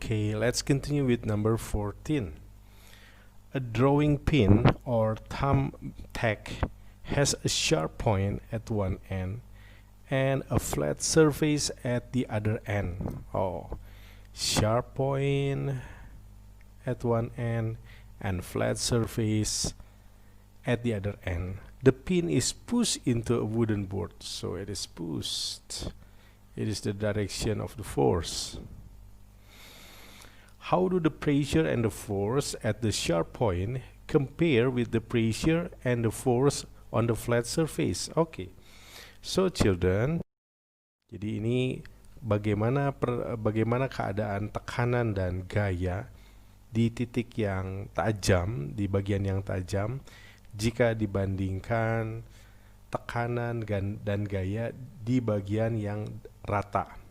Okay, let's continue with number 14. A drawing pin or thumbtack has a sharp point at one end and a flat surface at the other end. Oh, sharp point at one end and flat surface at the other end. The pin is pushed into a wooden board, so it is pushed. It is the direction of the force. How do the pressure and the force at the sharp point compare with the pressure and the force on the flat surface? Okay, so children, jadi ini bagaimana keadaan tekanan dan gaya di titik yang tajam, di bagian yang tajam, jika dibandingkan tekanan dan gaya di bagian yang rata.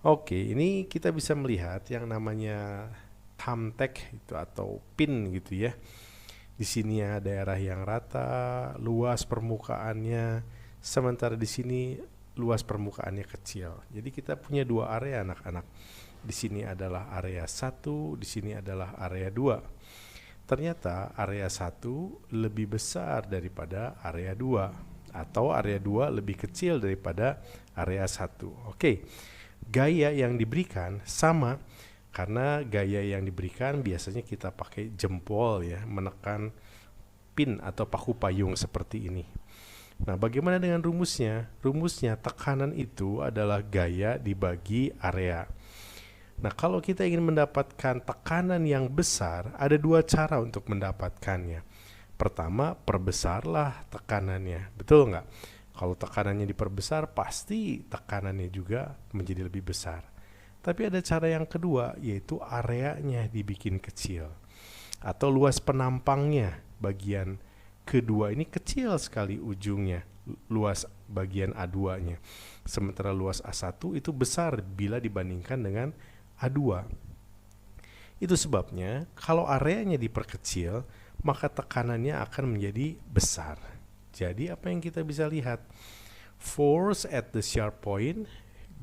Oke, ini kita bisa melihat yang namanya thumbtack itu atau pin gitu ya. Di sini ada daerah yang rata, luas permukaannya, sementara di sini luas permukaannya kecil. Jadi kita punya dua area anak-anak. Di sini adalah area 1, di sini adalah area 2. Ternyata area 1 lebih besar daripada area 2 atau area 2 lebih kecil daripada area 1. Oke. Gaya yang diberikan sama karena gaya yang diberikan biasanya kita pakai jempol ya, menekan pin atau paku payung seperti ini. Nah, bagaimana dengan rumusnya? Rumusnya tekanan itu adalah gaya dibagi area. Nah, kalau kita ingin mendapatkan tekanan yang besar, ada dua cara untuk mendapatkannya. Pertama, perbesarlah tekanannya. Betul nggak? Kalau tekanannya diperbesar, pasti tekanannya juga menjadi lebih besar. Tapi ada cara yang kedua, yaitu areanya dibikin kecil. Atau luas penampangnya, bagian kedua ini kecil sekali ujungnya, luas bagian A2-nya. Sementara luas A1 itu besar bila dibandingkan dengan A2. Itu sebabnya, kalau areanya diperkecil, maka tekanannya akan menjadi besar. Jadi apa yang kita bisa lihat? Force at the sharp point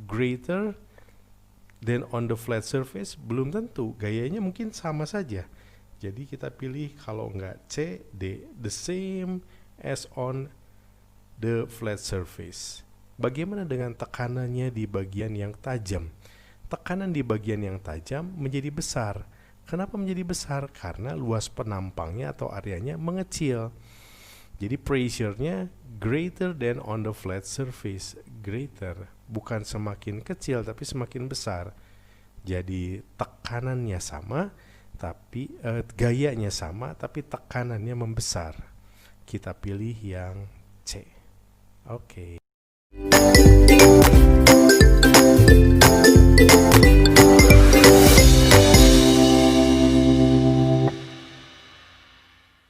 greater than on the flat surface? Belum tentu, gayanya mungkin sama saja. Jadi kita pilih kalau enggak C, D, the same as on the flat surface. Bagaimana dengan tekanannya di bagian yang tajam? Tekanan di bagian yang tajam menjadi besar. Kenapa menjadi besar? Karena luas penampangnya atau areanya mengecil. Jadi pressure-nya greater than on the flat surface. Greater, bukan semakin kecil tapi semakin besar. Jadi tekanannya sama, tapi gayanya sama, tapi tekanannya membesar. Kita pilih yang C. Oke.